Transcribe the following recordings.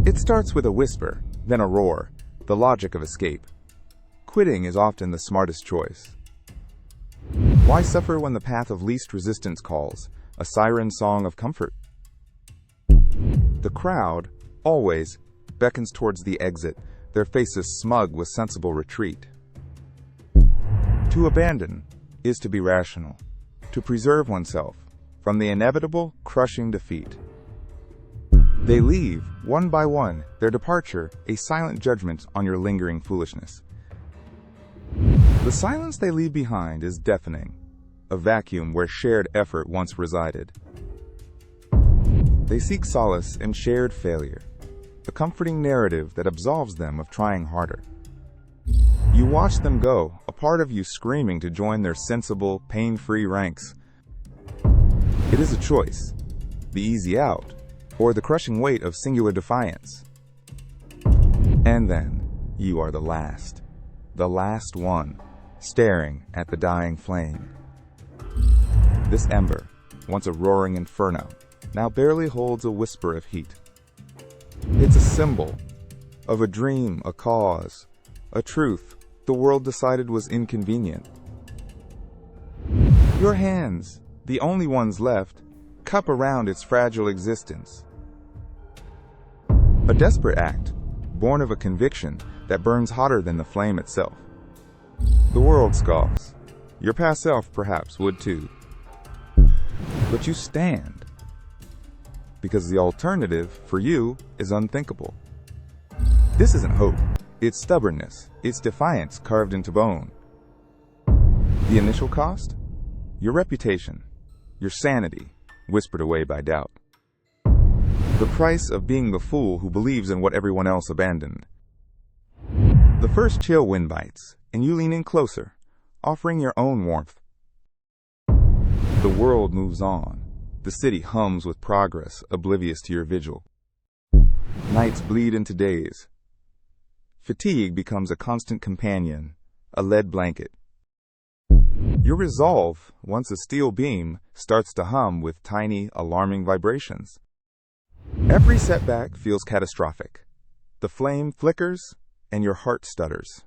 It starts with a whisper, then a roar, the logic of escape. Quitting is often the smartest choice. Why suffer when the path of least resistance calls, a siren song of comfort? The crowd, always, beckons towards the exit, their faces smug with sensible retreat. To abandon is to be rational, to preserve oneself from the inevitable, crushing defeat. They leave, one by one, their departure a silent judgment on your lingering foolishness. The silence they leave behind is deafening, a vacuum where shared effort once resided. They seek solace in shared failure, a comforting narrative that absolves them of trying harder. You watch them go, a part of you screaming to join their sensible, pain-free ranks. It is a choice, the easy out, or the crushing weight of singular defiance. And then, you are the last one, staring at the dying flame. This ember, once a roaring inferno, now barely holds a whisper of heat. It's a symbol of a dream, a cause, a truth the world decided was inconvenient. Your hands, the only ones left, cup around its fragile existence. A desperate act, born of a conviction that burns hotter than the flame itself. The world scoffs. Your past self perhaps would too. But you stand, because the alternative for you is unthinkable. This isn't hope. It's stubbornness. It's defiance carved into bone. The initial cost? Your reputation, your sanity, whispered away by doubt. The price of being the fool who believes in what everyone else abandoned. The first chill wind bites, and you lean in closer, offering your own warmth. The world moves on. The city hums with progress, oblivious to your vigil. Nights bleed into days. Fatigue becomes a constant companion, a lead blanket. Your resolve, once a steel beam, starts to hum with tiny, alarming vibrations. Every setback feels catastrophic. The flame flickers, and your heart stutters.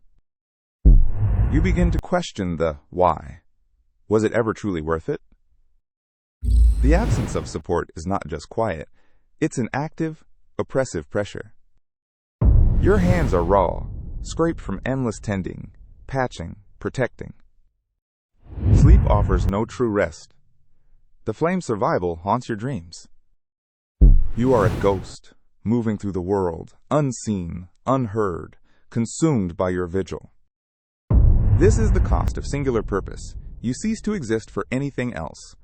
You begin to question the why. Was it ever truly worth it? The absence of support is not just quiet. It's an active, oppressive pressure. Your hands are raw, scraped from endless tending, patching, protecting. Sleep offers no true rest. The flame's survival haunts your dreams. You are a ghost, moving through the world, unseen, unheard, consumed by your vigil. This is the cost of singular purpose. You cease to exist for anything else.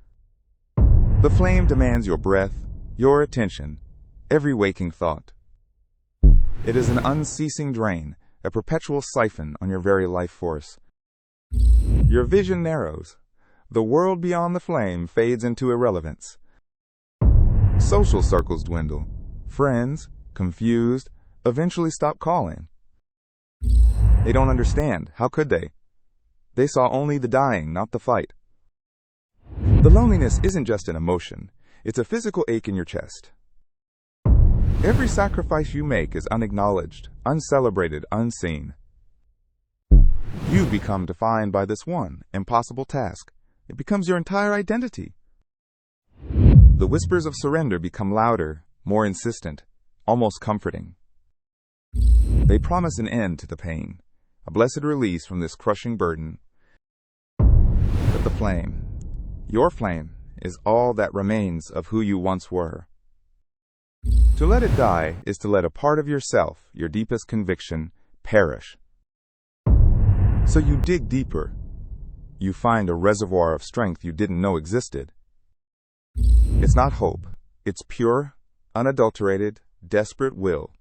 The flame demands your breath, your attention, every waking thought. It is an unceasing drain, a perpetual siphon on your very life force. Your vision narrows. The world beyond the flame fades into irrelevance. Social circles dwindle. Friends, confused, eventually stop calling. They don't understand. How could they? They saw only the dying, not the fight. The loneliness isn't just an emotion. It's a physical ache in your chest. Every sacrifice you make is unacknowledged, uncelebrated, unseen. You become defined by this one impossible task. It becomes your entire identity. The whispers of surrender become louder, more insistent, almost comforting. They promise an end to the pain, a blessed release from this crushing burden. But the flame, your flame, is all that remains of who you once were. To let it die is to let a part of yourself, your deepest conviction, perish. So you dig deeper. You find a reservoir of strength you didn't know existed. It's not hope. It's pure, unadulterated, desperate will.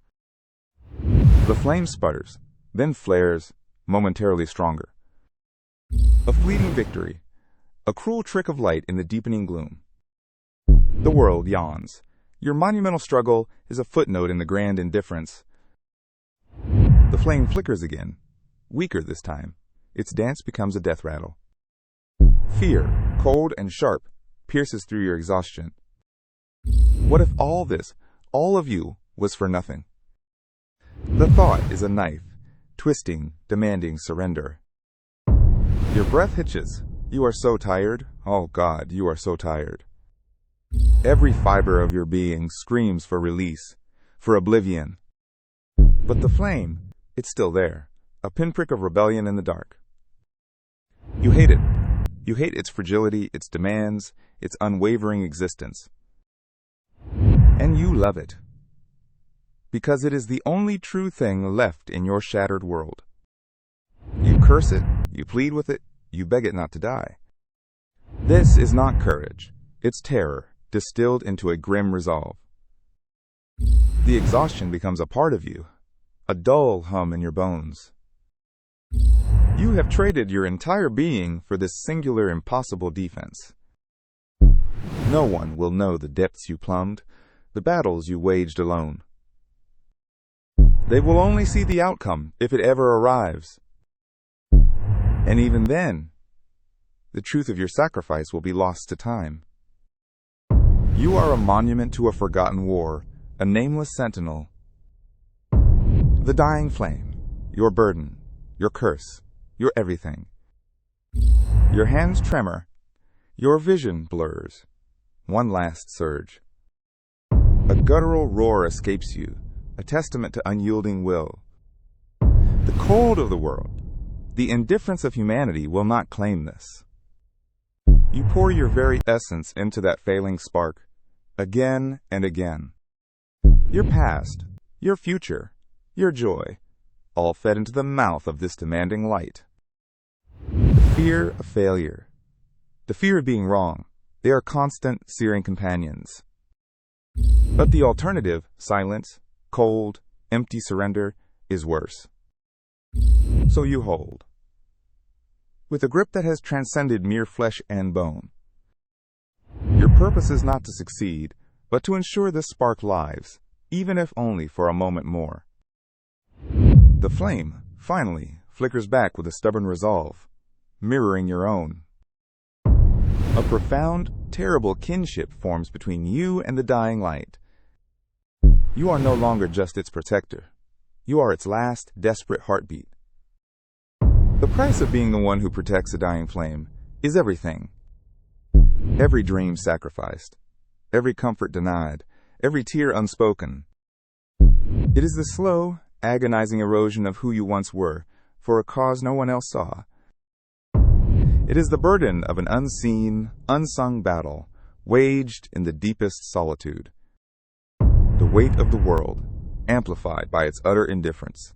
The flame sputters, then flares, momentarily stronger. A fleeting victory, a cruel trick of light in the deepening gloom. The world yawns. Your monumental struggle is a footnote in the grand indifference. The flame flickers again, weaker this time. Its dance becomes a death rattle. Fear, cold and sharp, pierces through your exhaustion. What if all this, all of you, was for nothing? The thought is a knife, twisting, demanding surrender. Your breath hitches. You are so tired. Oh God, you are so tired. Every fiber of your being screams for release, for oblivion. But the flame, it's still there, a pinprick of rebellion in the dark. You hate it. You hate its fragility, its demands, its unwavering existence. And you love it, because it is the only true thing left in your shattered world. You curse it, you plead with it, you beg it not to die. This is not courage, it's terror, distilled into a grim resolve. The exhaustion becomes a part of you, a dull hum in your bones. You have traded your entire being for this singular, impossible defense. No one will know the depths you plumbed, the battles you waged alone. They will only see the outcome, if it ever arrives. And even then, the truth of your sacrifice will be lost to time. You are a monument to a forgotten war, a nameless sentinel. The dying flame, your burden, your curse, your everything. Your hands tremor, your vision blurs. One last surge. A guttural roar escapes you, a testament to unyielding will. The cold of the world, the indifference of humanity will not claim this. You pour your very essence into that failing spark, again and again. Your past, your future, your joy, all fed into the mouth of this demanding light. The fear of failure, the fear of being wrong, they are constant, searing companions. But the alternative, silence, cold, empty surrender, is worse. So you hold, with a grip that has transcended mere flesh and bone. Your purpose is not to succeed, but to ensure this spark lives, even if only for a moment more. The flame, finally, flickers back with a stubborn resolve, mirroring your own. A profound, terrible kinship forms between you and the dying light. You are no longer just its protector. You are its last, desperate heartbeat. The price of being the one who protects a dying flame is everything. Every dream sacrificed, every comfort denied, every tear unspoken. It is the slow, agonizing erosion of who you once were, for a cause no one else saw. It is the burden of an unseen, unsung battle, waged in the deepest solitude. The weight of the world, amplified by its utter indifference.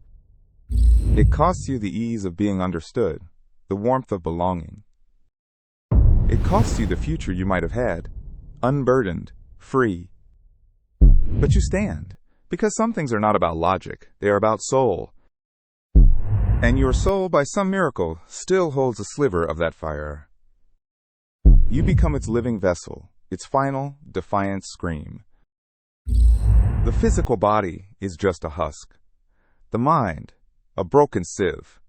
It costs you the ease of being understood, the warmth of belonging. It costs you the future you might have had, unburdened, free. But you stand, because some things are not about logic, they are about soul. And your soul, by some miracle, still holds a sliver of that fire. You become its living vessel, its final, defiant scream. The physical body is just a husk. The mind, a broken sieve.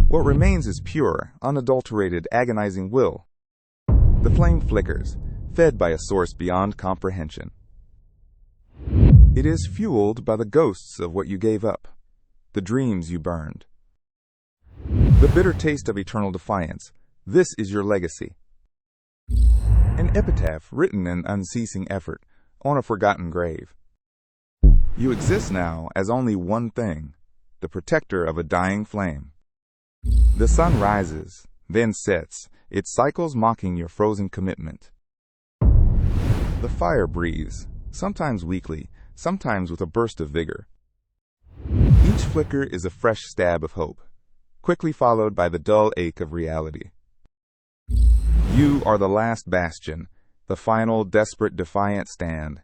What remains is pure, unadulterated, agonizing will. The flame flickers, fed by a source beyond comprehension. It is fueled by the ghosts of what you gave up, the dreams you burned. The bitter taste of eternal defiance, this is your legacy. An epitaph written in unceasing effort, on a forgotten grave. You exist now as only one thing, the protector of a dying flame. The sun rises, then sets, its cycles mocking your frozen commitment. The fire breathes, sometimes weakly, sometimes with a burst of vigor. Each flicker is a fresh stab of hope, quickly followed by the dull ache of reality. You are the last bastion, the final, desperate, defiant stand.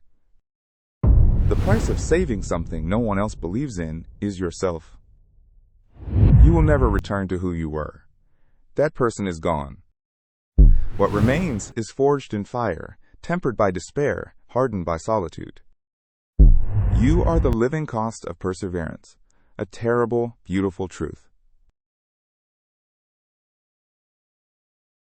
The price of saving something no one else believes in is yourself. You will never return to who you were. That person is gone. What remains is forged in fire, tempered by despair, hardened by solitude. You are the living cost of perseverance, a terrible, beautiful truth.